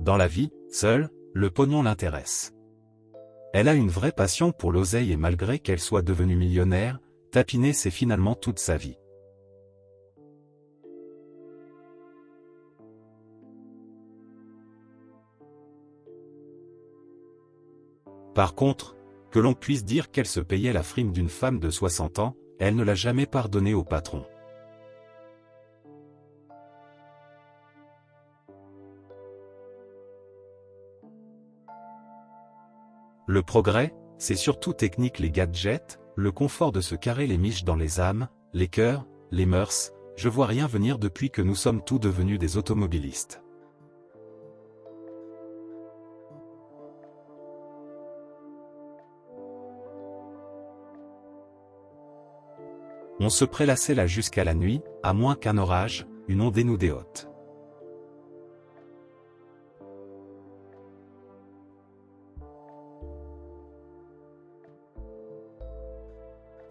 Dans la vie, seul, le pognon l'intéresse. Elle a une vraie passion pour l'oseille et malgré qu'elle soit devenue millionnaire, tapiner c'est finalement toute sa vie. Par contre, que l'on puisse dire qu'elle se payait la frime d'une femme de 60 ans, elle ne l'a jamais pardonné au patron. Le progrès, c'est surtout technique les gadgets, le confort de se carrer les miches dans les âmes, les cœurs, les mœurs, je vois rien venir depuis que nous sommes tous devenus des automobilistes. On se prélassait là jusqu'à la nuit, à moins qu'un orage, une onde dénudée haute.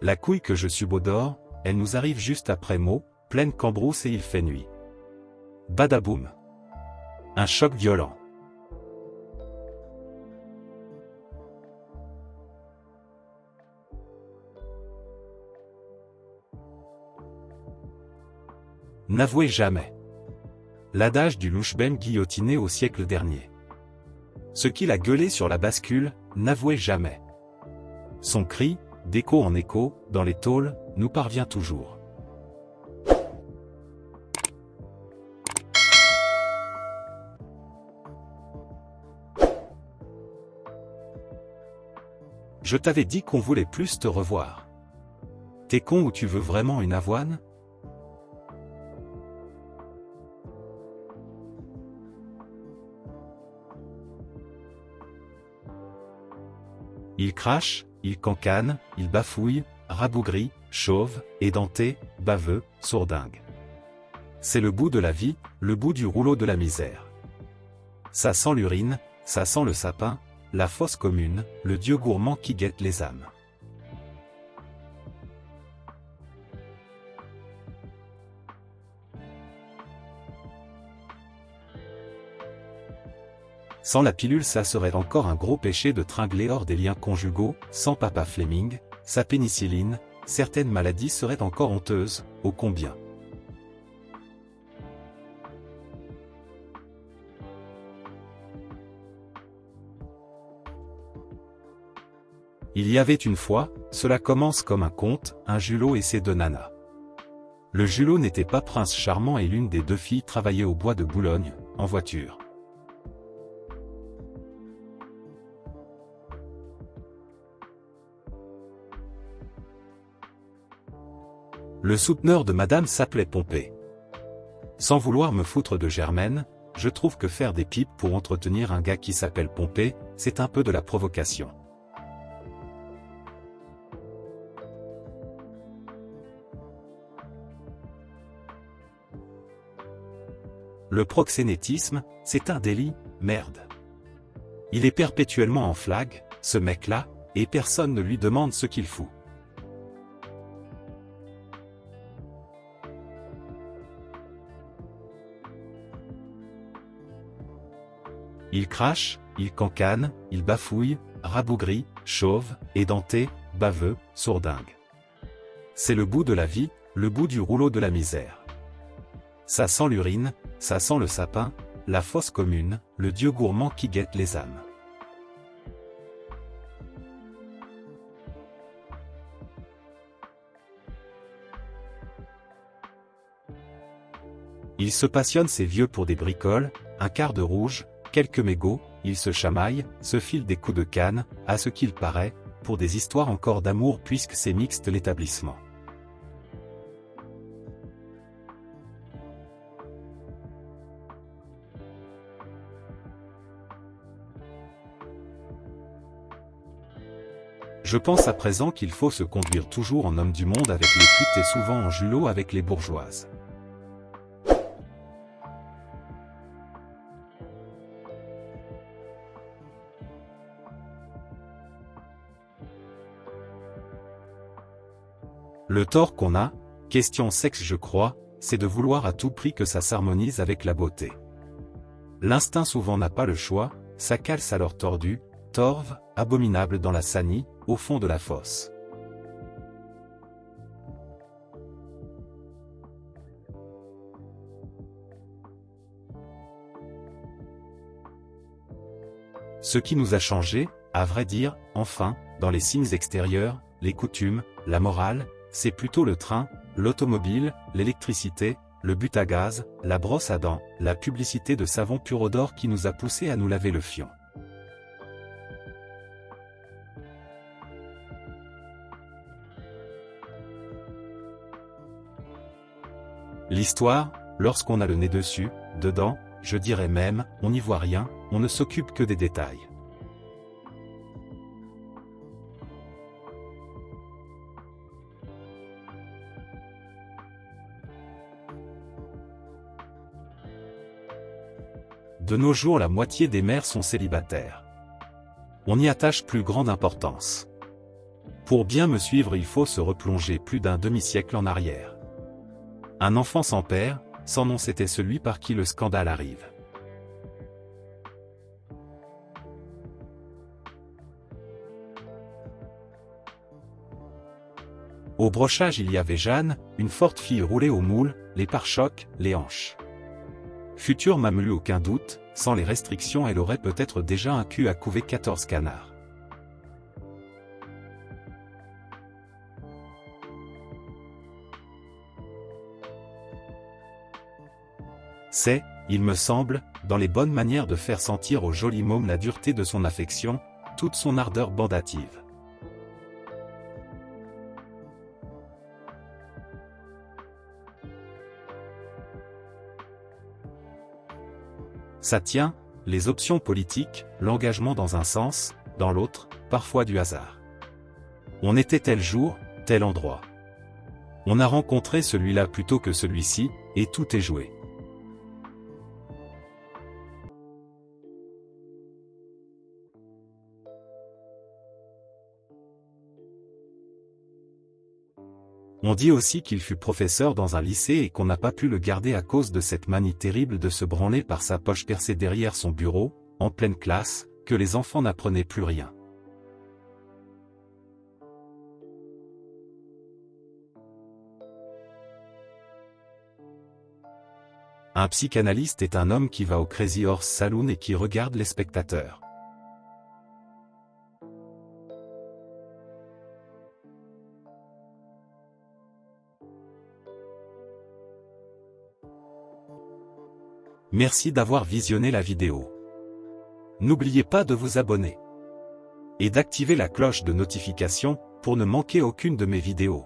La couille que je suis beau d'or, elle nous arrive juste après Meaux, pleine cambrousse et il fait nuit. Badaboum. Un choc violent. N'avouez jamais. L'adage du louche-bème guillotiné au siècle dernier. Ce qu'il a gueulé sur la bascule, n'avouez jamais. Son cri, d'écho en écho, dans les tôles, nous parvient toujours. Je t'avais dit qu'on voulait plus te revoir. T'es con ou tu veux vraiment une avoine? Il crache, il cancane, il bafouille, rabougrit, chauve, édenté, baveux, sourdingue. C'est le bout de la vie, le bout du rouleau de la misère. Ça sent l'urine, ça sent le sapin, la fosse commune, le dieu gourmand qui guette les âmes. Sans la pilule ça serait encore un gros péché de tringler hors des liens conjugaux, sans papa Fleming, sa pénicilline, certaines maladies seraient encore honteuses, ô combien. Il y avait une fois, cela commence comme un conte, un Julot et ses deux nanas. Le Julot n'était pas prince charmant et l'une des deux filles travaillait au bois de Boulogne, en voiture. Le souteneur de madame s'appelait Pompée. Sans vouloir me foutre de Germaine, je trouve que faire des pipes pour entretenir un gars qui s'appelle Pompée, c'est un peu de la provocation. Le proxénétisme, c'est un délit, merde. Il est perpétuellement en flag, ce mec-là, et personne ne lui demande ce qu'il fout. Il crache, il cancane, il bafouille, rabougrit, chauve, édenté, baveux, sourdingue. C'est le bout de la vie, le bout du rouleau de la misère. Ça sent l'urine, ça sent le sapin, la fosse commune, le dieu gourmand qui guette les âmes. Il se passionne ces vieux pour des bricoles, un quart de rouge, quelques mégots, ils se chamaillent, se filent des coups de canne, à ce qu'il paraît, pour des histoires encore d'amour puisque c'est mixte l'établissement. Je pense à présent qu'il faut se conduire toujours en homme du monde avec les putes et souvent en julot avec les bourgeoises. Le tort qu'on a, question sexe je crois, c'est de vouloir à tout prix que ça s'harmonise avec la beauté. L'instinct souvent n'a pas le choix, sa calce alors tordue, torve, abominable dans la sanie, au fond de la fosse. Ce qui nous a changé, à vrai dire, enfin, dans les signes extérieurs, les coutumes, la morale, c'est plutôt le train, l'automobile, l'électricité, le but à gaz, la brosse à dents, la publicité de savon Purodor qui nous a poussé à nous laver le fion. L'histoire, lorsqu'on a le nez dessus, dedans, je dirais même, on n'y voit rien, on ne s'occupe que des détails. De nos jours, la moitié des mères sont célibataires. On y attache plus grande importance. Pour bien me suivre, il faut se replonger plus d'un demi-siècle en arrière. Un enfant sans père, sans nom, c'était celui par qui le scandale arrive. Au brochage, il y avait Jeanne, une forte fille roulée au moule, les pare-chocs, les hanches. Future mamelue, aucun doute, sans les restrictions elle aurait peut-être déjà un cul à couver 14 canards. C'est, il me semble, dans les bonnes manières de faire sentir au joli môme la dureté de son affection, toute son ardeur bandative. Ça tient, les options politiques, l'engagement dans un sens, dans l'autre, parfois du hasard. On était tel jour, tel endroit. On a rencontré celui-là plutôt que celui-ci, et tout est joué. On dit aussi qu'il fut professeur dans un lycée et qu'on n'a pas pu le garder à cause de cette manie terrible de se branler par sa poche percée derrière son bureau, en pleine classe, que les enfants n'apprenaient plus rien. Un psychanalyste est un homme qui va au Crazy Horse Saloon et qui regarde les spectateurs. Merci d'avoir visionné la vidéo. N'oubliez pas de vous abonner et d'activer la cloche de notification pour ne manquer aucune de mes vidéos.